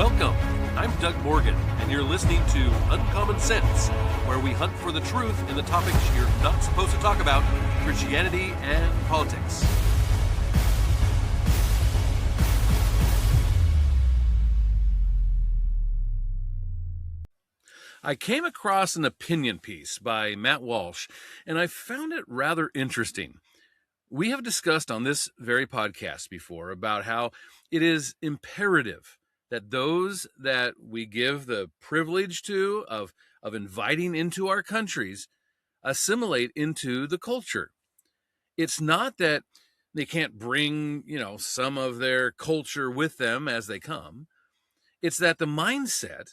Welcome. I'm Doug Morgan, and you're listening to Uncommon Sense, where we hunt for the truth in the topics you're not supposed to talk about, Christianity and politics. I came across an opinion piece by Matt Walsh, and I found it rather interesting. We have discussed on this very podcast before about how it is imperative that those that we give the privilege to of inviting into our countries assimilate into the culture. It's not that they can't bring, some of their culture with them as they come. It's that the mindset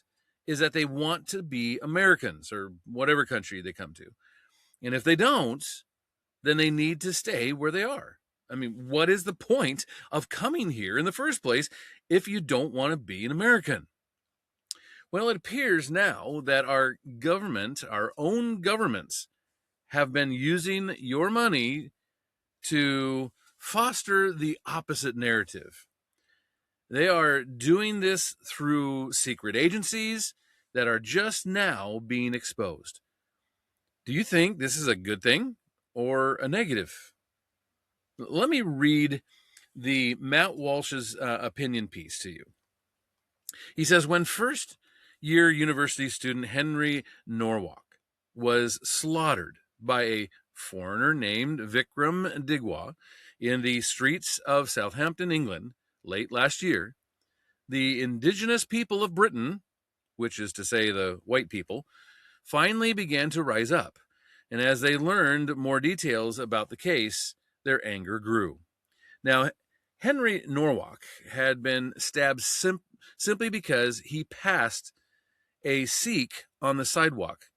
is that they want to be Americans or whatever country they come to. And if they don't, then they need to stay where they are. I mean, what is the point of coming here in the first place if you don't want to be an American? Well, it appears now that our government, our own governments, have been using your money to foster the opposite narrative. They are doing this through secret agencies that are just now being exposed. Do you think this is a good thing or a negative? Let me read the Matt Walsh's opinion piece to you. He says, when first-year university student Henry Norwalk was slaughtered by a foreigner named Vikram Digwa in the streets of Southampton, England, late last year, the indigenous people of Britain, which is to say the white people, finally began to rise up. And as they learned more details about the case, their anger grew. Now, Henry Norwalk had been stabbed simply because he passed a Sikh on the sidewalk,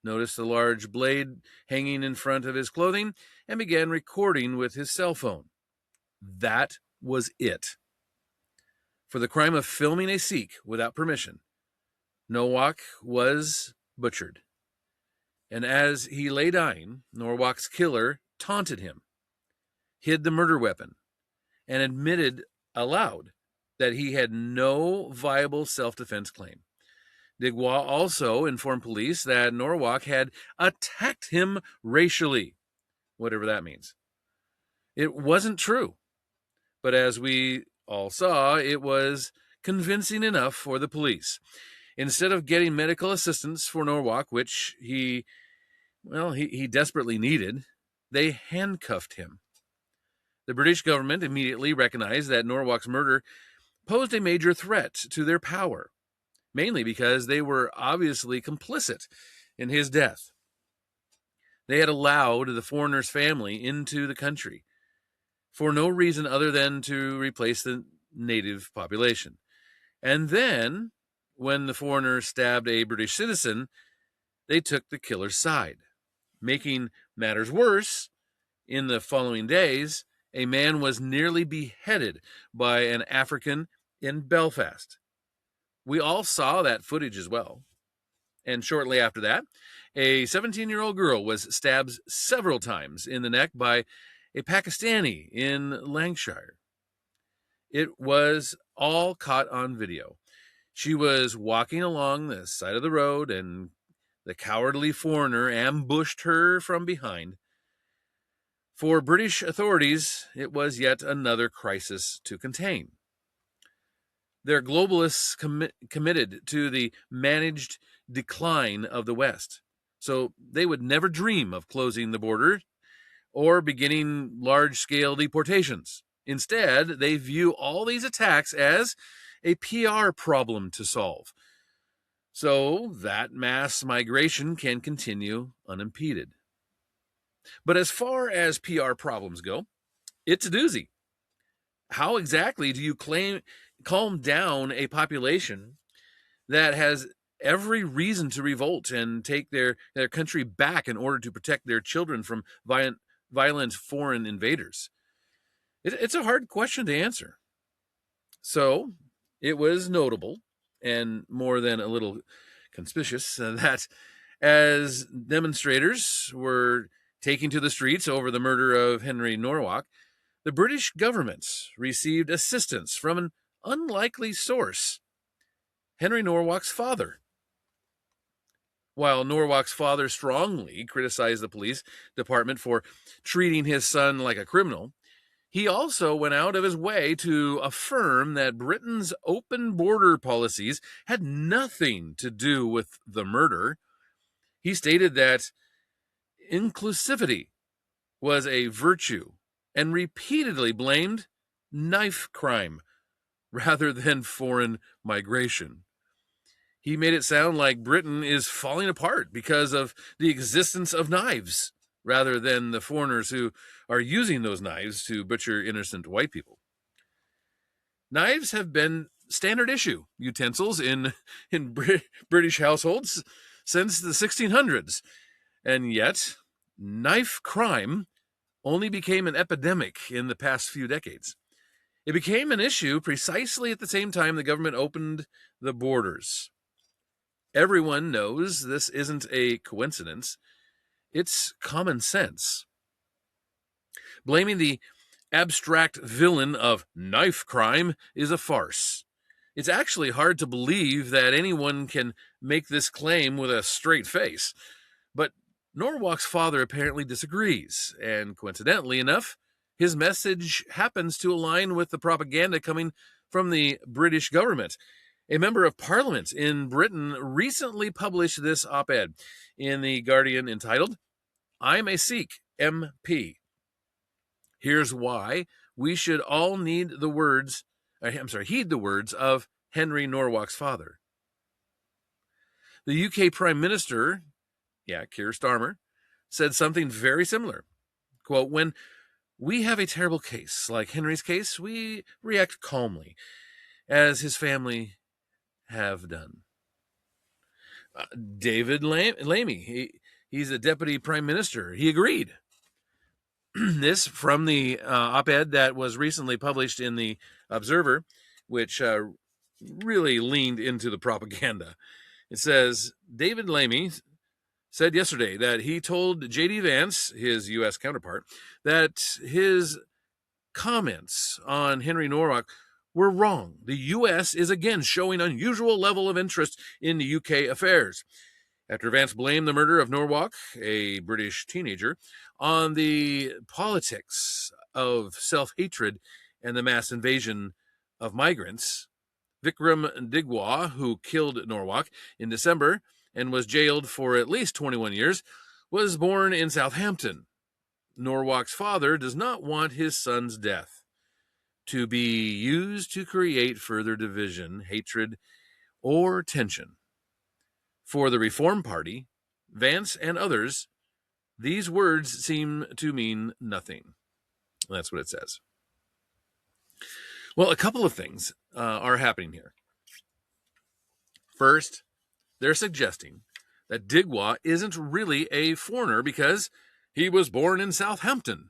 noticed a large blade hanging in front of his clothing, and began recording with his cell phone. That was it. For the crime of filming a Sikh without permission, Norwalk was butchered. And as he lay dying, Norwalk's killer taunted him, hid the murder weapon, and admitted aloud that he had no viable self-defense claim. Digwa also informed police that Norwalk had attacked him racially, whatever that means. It wasn't true, but as we all saw, it was convincing enough for the police. Instead of getting medical assistance for Norwalk, which he desperately needed, they handcuffed him. The British government immediately recognized that Norwalk's murder posed a major threat to their power, mainly because they were obviously complicit in his death. They had allowed the foreigner's family into the country for no reason other than to replace the native population. And then, when the foreigner stabbed a British citizen, they took the killer's side. Making matters worse, in the following days, a man was nearly beheaded by an African in Belfast. We all saw that footage as well. And shortly after that, a 17-year-old girl was stabbed several times in the neck by a Pakistani in Lancashire. It was all caught on video. She was walking along the side of the road, and the cowardly foreigner ambushed her from behind. For British authorities, it was yet another crisis to contain. They're globalists committed to the managed decline of the West, so they would never dream of closing the border or beginning large-scale deportations. Instead, they view all these attacks as a PR problem to solve, so that mass migration can continue unimpeded. But as far as PR problems go, it's a doozy. How exactly do you calm down a population that has every reason to revolt and take their country back in order to protect their children from violent foreign invaders? It's a hard question to answer. So it was notable and more than a little conspicuous that as demonstrators were taking to the streets over the murder of Henry Norwalk, the British government received assistance from an unlikely source. Henry Norwalk's father. While Norwalk's father strongly criticized the police department for treating his son like a criminal, he also went out of his way to affirm that Britain's open border policies had nothing to do with the murder. He stated that inclusivity was a virtue and repeatedly blamed knife crime rather than foreign migration. He made it sound like Britain is falling apart because of the existence of knives rather than the foreigners who are using those knives to butcher innocent white people. Knives have been standard issue utensils in British households since the 1600s, and yet knife crime only became an epidemic in the past few decades. It became an issue precisely at the same time the government opened the borders. Everyone knows this isn't a coincidence. It's common sense. Blaming the abstract villain of knife crime is a farce. It's actually hard to believe that anyone can make this claim with a straight face. But Norwalk's father apparently disagrees, and coincidentally enough, his message happens to align with the propaganda coming from the British government. A member of parliament in Britain recently published this op-ed in The Guardian entitled, "I'm a Sikh MP. Here's why we should all heed the words of Henry Norwalk's father." The UK Prime Minister, Keir Starmer, said something very similar. Quote, "When we have a terrible case like Henry's case, we react calmly, as his family have done." David Lammy, he's a deputy prime minister. He agreed. This from the op-ed that was recently published in the Observer, which really leaned into the propaganda. It says, David Lammy said yesterday that he told J.D. Vance, his U.S. counterpart, that his comments on Henry Norwalk were wrong. The U.S. is again showing unusual level of interest in the U.K. affairs. After Vance blamed the murder of Norwalk, a British teenager, on the politics of self-hatred and the mass invasion of migrants, Vikram Digwa, who killed Norwalk in December and was jailed for at least 21 years, was born in Southampton. Norwalk's father does not want his son's death to be used to create further division, hatred, or tension. For the Reform Party, Vance and others, these words seem to mean nothing. That's what it says. Well, a couple of things are happening here. First, they're suggesting that Digwa isn't really a foreigner because he was born in Southampton.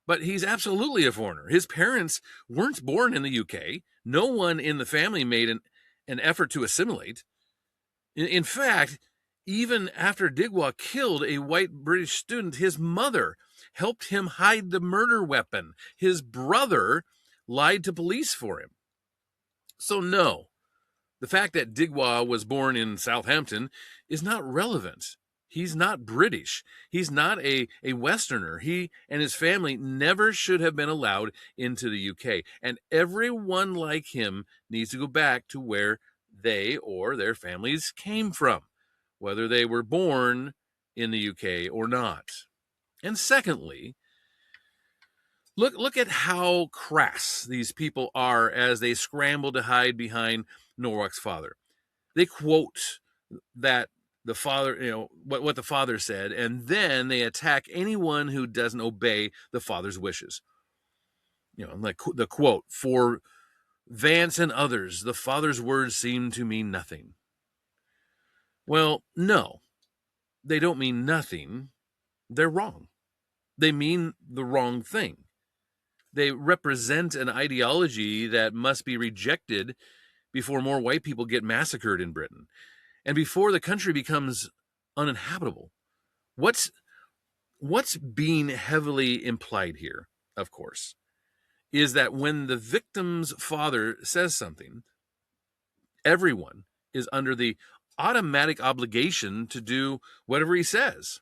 But he's absolutely a foreigner. His parents weren't born in the UK. No one in the family made an effort to assimilate. In fact, even after Digwa killed a white British student, his mother helped him hide the murder weapon. His brother lied to police for him. So no, the fact that Digwa was born in Southampton is not relevant. He's not British. He's not a Westerner. He and his family never should have been allowed into the UK. And everyone like him needs to go back to where they or their families came from, whether they were born in the UK or not. And secondly, look at how crass these people are as they scramble to hide behind Norwalk's father. They quote that the father, what the father said, and then they attack anyone who doesn't obey the father's wishes. Like the quote, "For Vance and others, the father's words seem to mean nothing." Well, no, they don't mean nothing. They're wrong. They mean the wrong thing. They represent an ideology that must be rejected before more white people get massacred in Britain and before the country becomes uninhabitable. What's being heavily implied here, of course, is that when the victim's father says something, Everyone is under the automatic obligation to do whatever he says.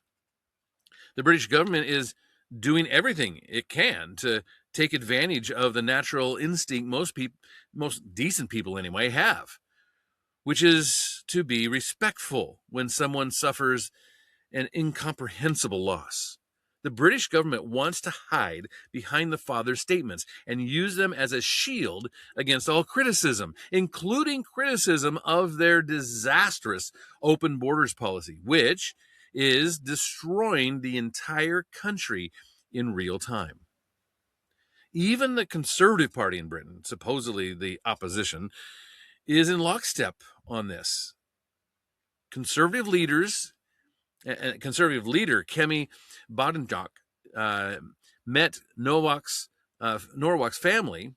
The British government is doing everything it can to take advantage of the natural instinct most decent people anyway, have, which is to be respectful when someone suffers an incomprehensible loss. The British government wants to hide behind the father's statements and use them as a shield against all criticism, including criticism of their disastrous open borders policy, which is destroying the entire country in real time. Even the Conservative Party in Britain, supposedly the opposition, is in lockstep on this. Conservative leader Kemi Badenoch met Norwalk's family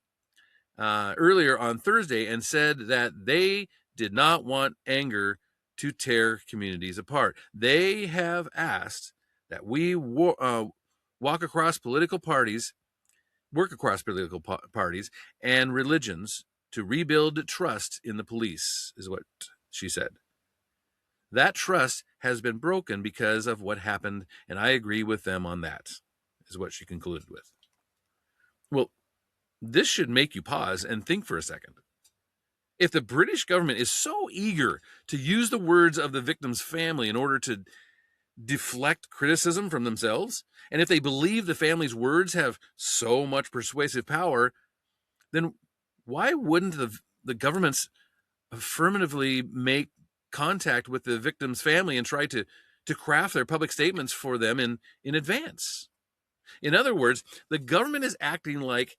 earlier on Thursday and said that they did not want anger to tear communities apart. They have asked that we work across political parties and religions to rebuild trust in the police, is what she said. That trust has been broken because of what happened, and I agree with them on that, is what she concluded with. Well, this should make you pause and think for a second. If the British government is so eager to use the words of the victim's family in order to deflect criticism from themselves, and if they believe the family's words have so much persuasive power, then why wouldn't the governments affirmatively make contact with the victim's family and try to craft their public statements for them in advance? In other words, the government is acting like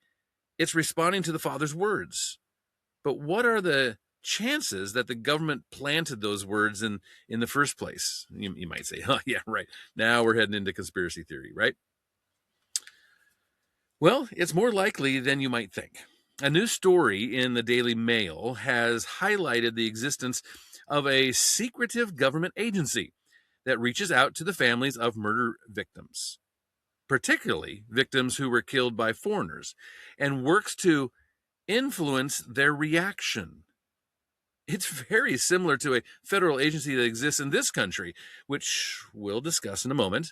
it's responding to the father's words. But what are the chances that the government planted those words in the first place? You might say, oh, yeah, right. Now we're heading into conspiracy theory, right? Well, it's more likely than you might think. A new story in the Daily Mail has highlighted the existence of a secretive government agency that reaches out to the families of murder victims, particularly victims who were killed by foreigners, and works to influence their reaction. It's very similar to a federal agency that exists in this country, which we'll discuss in a moment.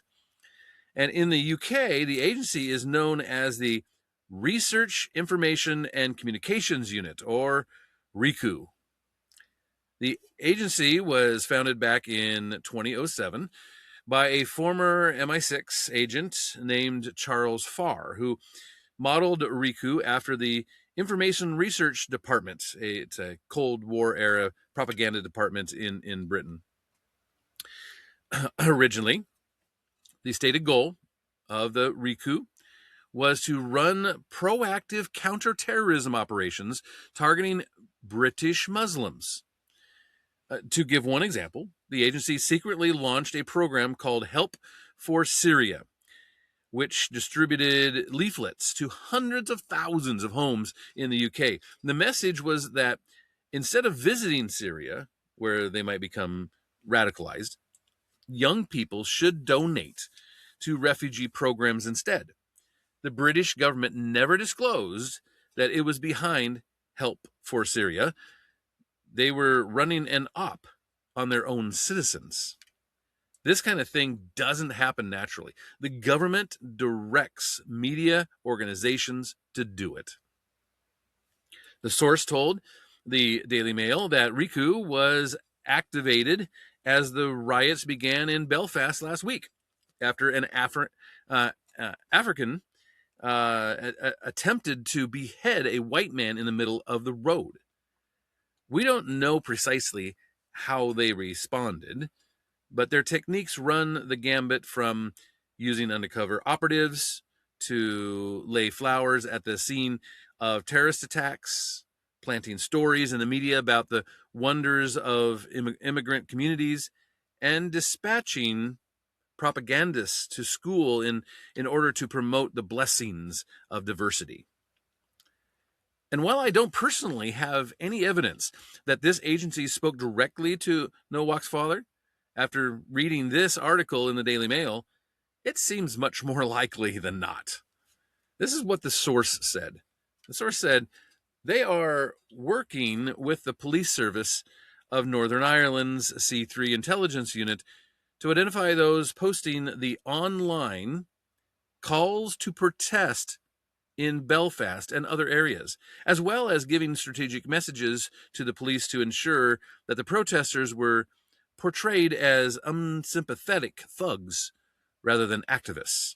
And in the UK, the agency is known as the Research, Information and Communications Unit, or RICU. The agency was founded back in 2007 by a former MI6 agent named Charles Farr, who modeled RICU after the Information Research Department. It's a Cold War era propaganda department in Britain. Originally, the stated goal of the RICU was to run proactive counterterrorism operations targeting British Muslims. To give one example, the agency secretly launched a program called Help for Syria, which distributed leaflets to hundreds of thousands of homes in the UK. The message was that instead of visiting Syria, where they might become radicalized, young people should donate to refugee programs instead. The British government never disclosed that it was behind Help for Syria. They were running an op on their own citizens. This kind of thing doesn't happen naturally. The government directs media organizations to do it. The source told the Daily Mail that RICU was activated as the riots began in Belfast last week, after an African attempted to behead a white man in the middle of the road. We don't know precisely how they responded, but their techniques run the gambit from using undercover operatives to lay flowers at the scene of terrorist attacks, planting stories in the media about the wonders of immigrant communities, and dispatching propagandists to school in order to promote the blessings of diversity. And while I don't personally have any evidence that this agency spoke directly to Nowak's father, after reading this article in the Daily Mail, it seems much more likely than not. This is what the source said. The source said, They are working with the police service of Northern Ireland's C3 intelligence unit to identify those posting the online calls to protest in Belfast and other areas, as well as giving strategic messages to the police to ensure that the protesters were portrayed as unsympathetic thugs rather than activists,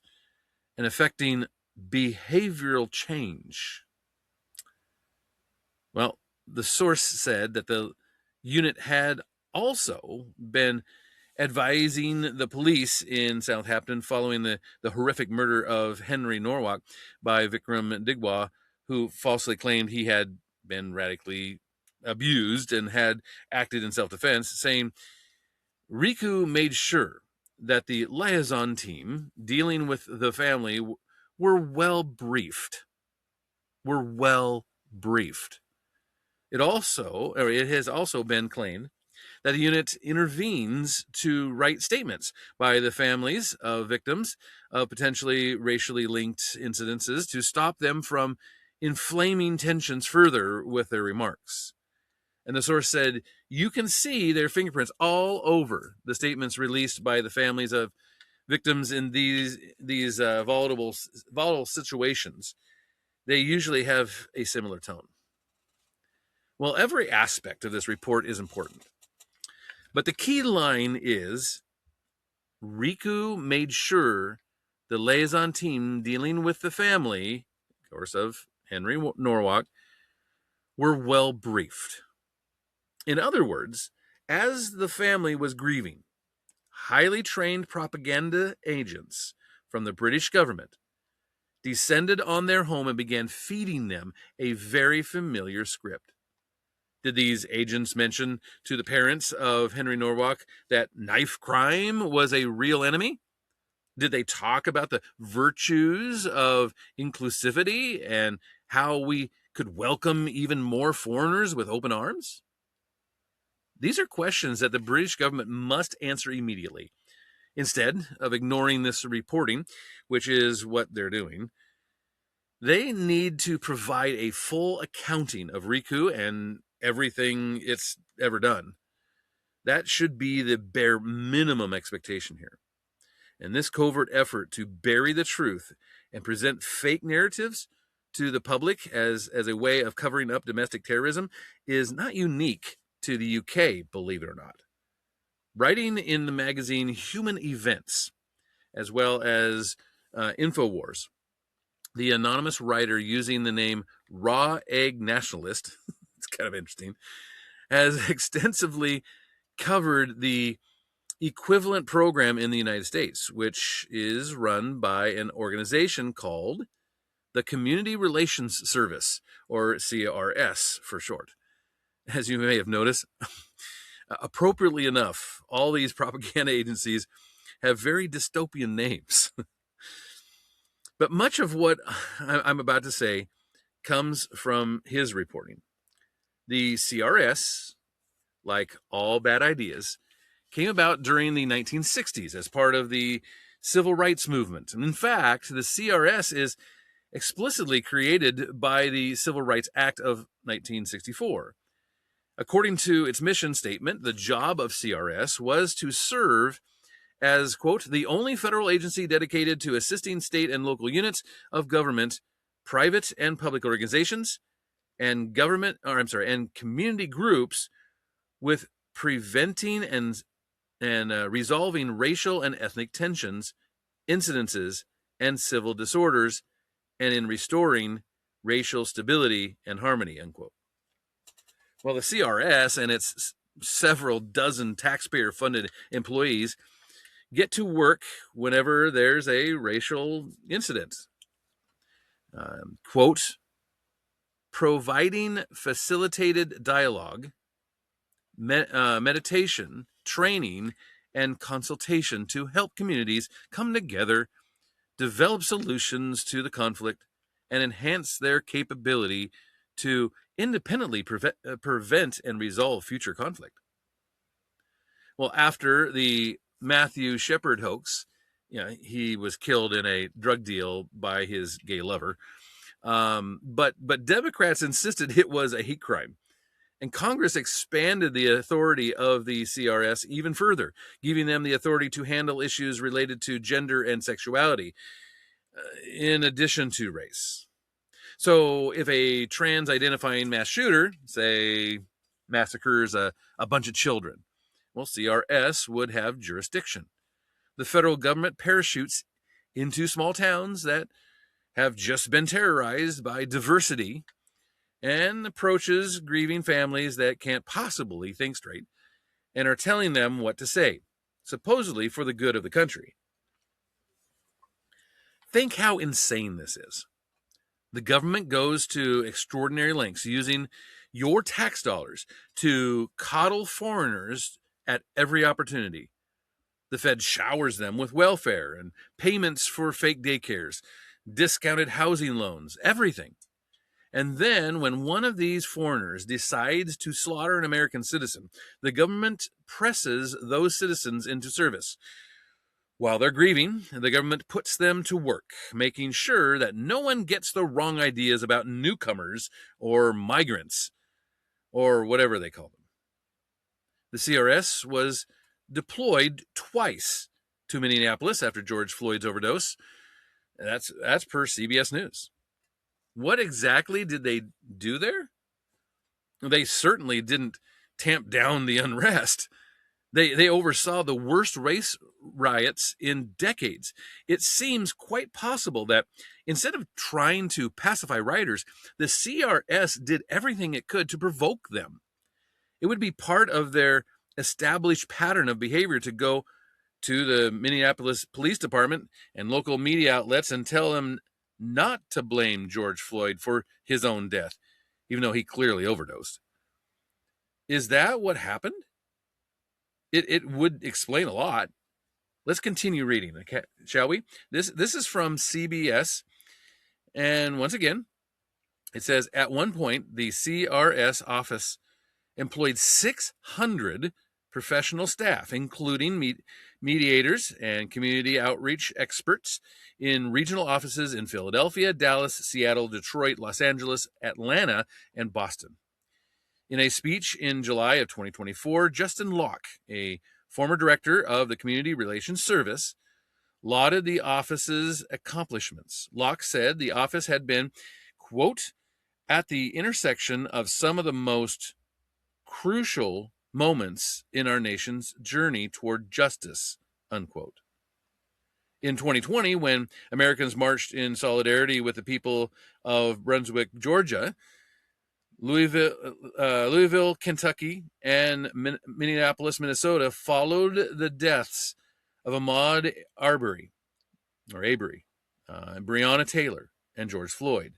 and affecting behavioral change. Well, the source said that the unit had also been advising the police in Southampton following the horrific murder of Henry Norwalk by Vikram Digwa, who falsely claimed he had been radically abused and had acted in self-defense, saying Riku made sure that the liaison team dealing with the family were well briefed. It has also been claimed that the unit intervenes to write statements by the families of victims of potentially racially linked incidences to stop them from inflaming tensions further with their remarks. And the source said, you can see their fingerprints all over the statements released by the families of victims in these volatile situations. They usually have a similar tone. Well, every aspect of this report is important. But the key line is Riku made sure the liaison team dealing with the family, of course, of Henry Norwalk, were well briefed. In other words, as the family was grieving, highly trained propaganda agents from the British government descended on their home and began feeding them a very familiar script. Did these agents mention to the parents of Henry Norwalk that knife crime was a real enemy? Did they talk about the virtues of inclusivity and how we could welcome even more foreigners with open arms? These are questions that the British government must answer immediately. Instead of ignoring this reporting, which is what they're doing, they need to provide a full accounting of Riku and everything it's ever done. That should be the bare minimum expectation here. And this covert effort to bury the truth and present fake narratives to the public as a way of covering up domestic terrorism is not unique to the UK, believe it or not. Writing in the magazine Human Events, as well as InfoWars, the anonymous writer using the name Raw Egg Nationalist, it's kind of interesting, has extensively covered the equivalent program in the United States, which is run by an organization called the Community Relations Service, or CRS for short. As you may have noticed, appropriately enough, all these propaganda agencies have very dystopian names. But much of what I'm about to say comes from his reporting. The CRS, like all bad ideas, came about during the 1960s as part of the civil rights movement. And in fact, the CRS is explicitly created by the Civil Rights Act of 1964. According to its mission statement, the job of CRS was to serve as, quote, the only federal agency dedicated to assisting state and local units of government, private and public organizations, and and community groups with preventing and resolving racial and ethnic tensions, incidences, and civil disorders, and in restoring racial stability and harmony, unquote. Well, the CRS and its several dozen taxpayer-funded employees get to work whenever there's a racial incident. Quote, providing facilitated dialogue, meditation, training, and consultation to help communities come together, develop solutions to the conflict, and enhance their capability to independently prevent and resolve future conflict. Well, after the Matthew Shepard hoax, he was killed in a drug deal by his gay lover. But Democrats insisted it was a hate crime. And Congress expanded the authority of the CRS even further, giving them the authority to handle issues related to gender and sexuality, in addition to race. So if a trans-identifying mass shooter, say, massacres a bunch of children, well, CRS would have jurisdiction. The federal government parachutes into small towns that have just been terrorized by diversity and approaches grieving families that can't possibly think straight and are telling them what to say, supposedly for the good of the country. Think how insane this is. The government goes to extraordinary lengths using your tax dollars to coddle foreigners at every opportunity. The Fed showers them with welfare and payments for fake daycares, discounted housing loans, everything. And then when one of these foreigners decides to slaughter an American citizen, the government presses those citizens into service. While they're grieving, the government puts them to work, making sure that no one gets the wrong ideas about newcomers or migrants, or whatever they call them. The CRS was deployed twice to Minneapolis after George Floyd's overdose. That's per CBS News. What exactly did they do there? They certainly didn't tamp down the unrest. They oversaw the worst race riots in decades. It seems quite possible that instead of trying to pacify rioters, the CRS did everything it could to provoke them. It would be part of their established pattern of behavior to go to the Minneapolis Police Department and local media outlets and tell them not to blame George Floyd for his own death, even though he clearly overdosed. Is that what happened? It would explain a lot. Let's continue reading, okay, shall we? This is from CBS, and once again, it says, at one point, the CRS office employed 600 professional staff, including mediators and community outreach experts in regional offices in Philadelphia, Dallas, Seattle, Detroit, Los Angeles, Atlanta, and Boston. In a speech in July of 2024, Justin Locke, a former director of the Community Relations Service, lauded the office's accomplishments. Locke said the office had been, quote, at the intersection of some of the most crucial moments in our nation's journey toward justice, unquote. In 2020, when Americans marched in solidarity with the people of Brunswick, Georgia, Louisville, Kentucky, and Minneapolis, Minnesota followed the deaths of Ahmaud Arbery, Breonna Taylor, and George Floyd.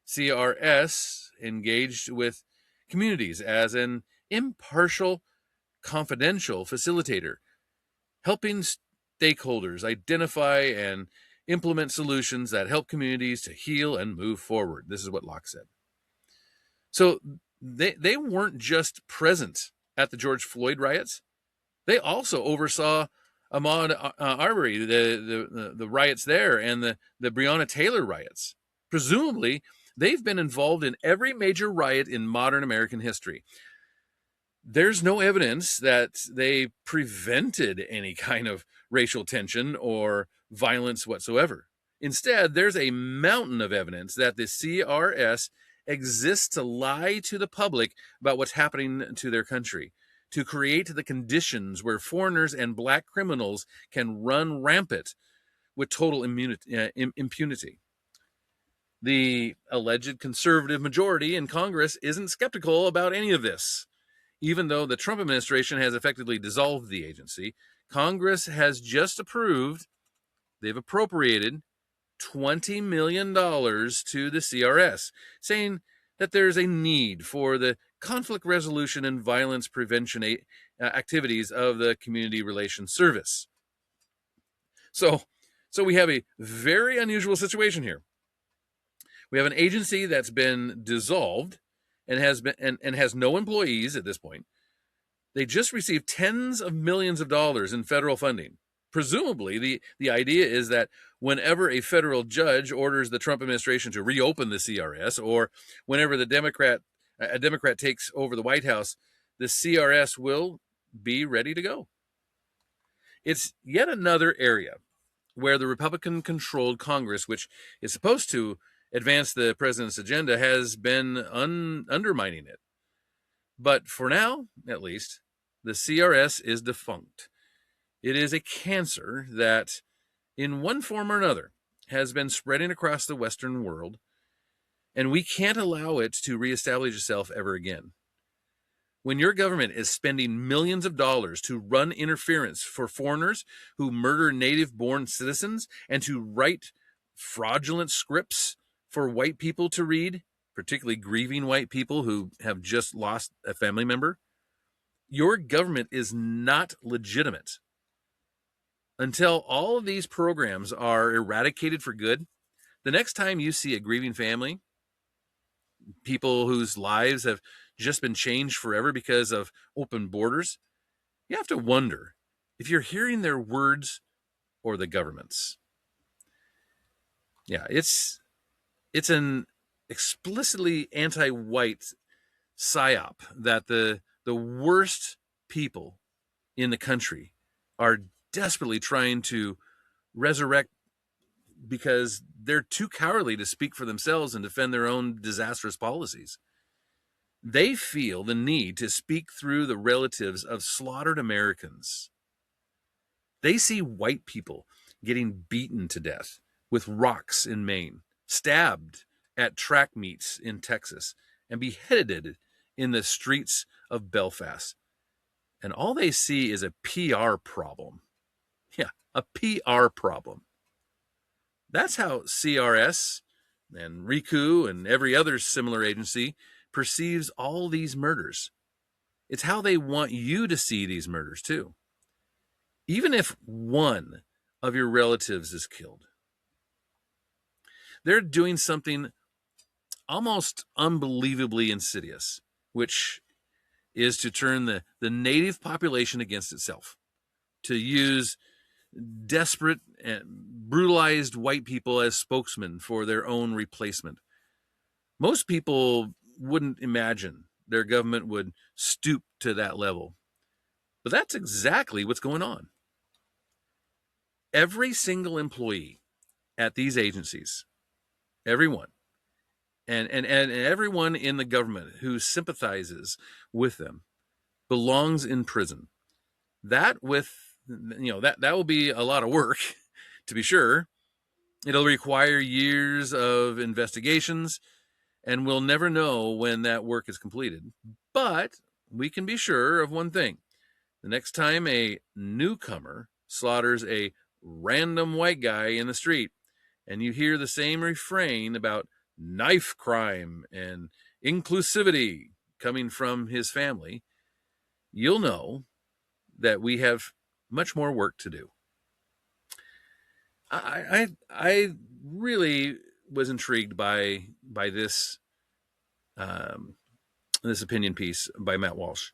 CRS engaged with communities as an impartial, confidential facilitator, helping stakeholders identify and implement solutions that help communities to heal and move forward. This is what Locke said. So they weren't just present at the George Floyd riots. They also oversaw Ahmaud Arbery, the riots there, and the Breonna Taylor riots. Presumably, they've been involved in every major riot in modern American history. There's no evidence that they prevented any kind of racial tension or violence whatsoever. Instead, there's a mountain of evidence that the CRS exists to lie to the public about what's happening to their country, to create the conditions where foreigners and black criminals can run rampant with total impunity. The alleged conservative majority in Congress isn't skeptical about any of this. Even though the Trump administration has effectively dissolved the agency, Congress has just they've appropriated $20 million to the CRS, saying that there's a need for the conflict resolution and violence prevention activities of the Community Relations Service. So we have a very unusual situation here. We have an agency that's been dissolved and has no employees at this point. They just received tens of millions of dollars in federal funding. presumably the idea is that whenever a federal judge orders the Trump administration to reopen the CRS, or whenever a Democrat takes over the White House, the CRS will be ready to go. It's yet another area where the Republican-controlled Congress, which is supposed to advance the president's agenda, has been undermining it. But for now, at least, the CRS is defunct. It is a cancer that, in one form or another, has been spreading across the Western world, and we can't allow it to reestablish itself ever again. When your government is spending millions of dollars to run interference for foreigners who murder native-born citizens and to write fraudulent scripts for white people to read, particularly grieving white people who have just lost a family member, your government is not legitimate. Until all of these programs are eradicated for good, the next time you see a grieving family, people whose lives have just been changed forever because of open borders, you have to wonder if you're hearing their words or the government's. Yeah, it's an explicitly anti-white psyop that the worst people in the country are desperately trying to resurrect because they're too cowardly to speak for themselves and defend their own disastrous policies. They feel the need to speak through the relatives of slaughtered Americans. They see white people getting beaten to death with rocks in Maine, stabbed at track meets in Texas, and beheaded in the streets of Belfast. And all they see is a PR problem. Yeah, a PR problem. That's how CRS and RICU and every other similar agency perceives all these murders. It's how they want you to see these murders too. Even if one of your relatives is killed, they're doing something almost unbelievably insidious, which is to turn the native population against itself, to use desperate and brutalized white people as spokesmen for their own replacement. Most people wouldn't imagine their government would stoop to that level. But that's exactly what's going on. Every single employee at these agencies, everyone, and everyone in the government who sympathizes with them belongs in prison. That will be a lot of work, to be sure. It'll require years of investigations, and we'll never know when that work is completed. But we can be sure of one thing. The next time a newcomer slaughters a random white guy in the street, and you hear the same refrain about knife crime and inclusivity coming from his family, you'll know that we have much more work to do. I really was intrigued by this this opinion piece by Matt Walsh.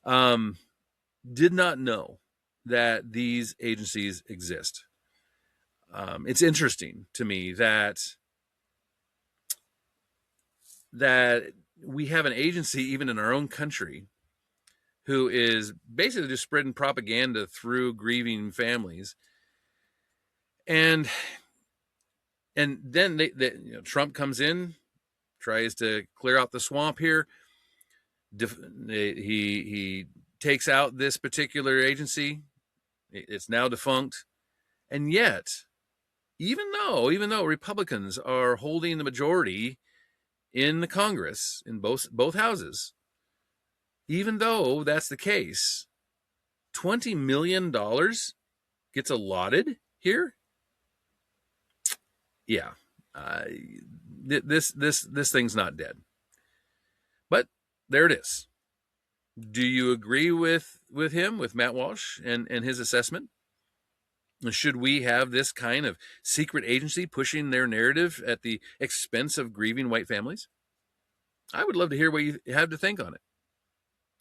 Did not know that these agencies exist. It's interesting to me that we have an agency even in our own country who is basically just spreading propaganda through grieving families. And then Trump comes in, tries to clear out the swamp here. He takes out this particular agency. It's now defunct. And yet, even though Republicans are holding the majority in the Congress, in both houses, even though that's the case, $20 million gets allotted here. Yeah, this thing's not dead. But there it is. Do you agree with him, with Matt Walsh and his assessment? Should we have this kind of secret agency pushing their narrative at the expense of grieving white families? I would love to hear what you have to think on it.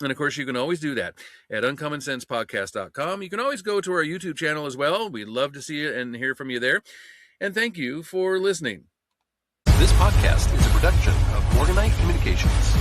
And of course, you can always do that at uncommonsensepodcast.com. You can always go to our YouTube channel as well. We'd love to see you and hear from you there. And thank you for listening. This podcast is a production of Morganite Communications.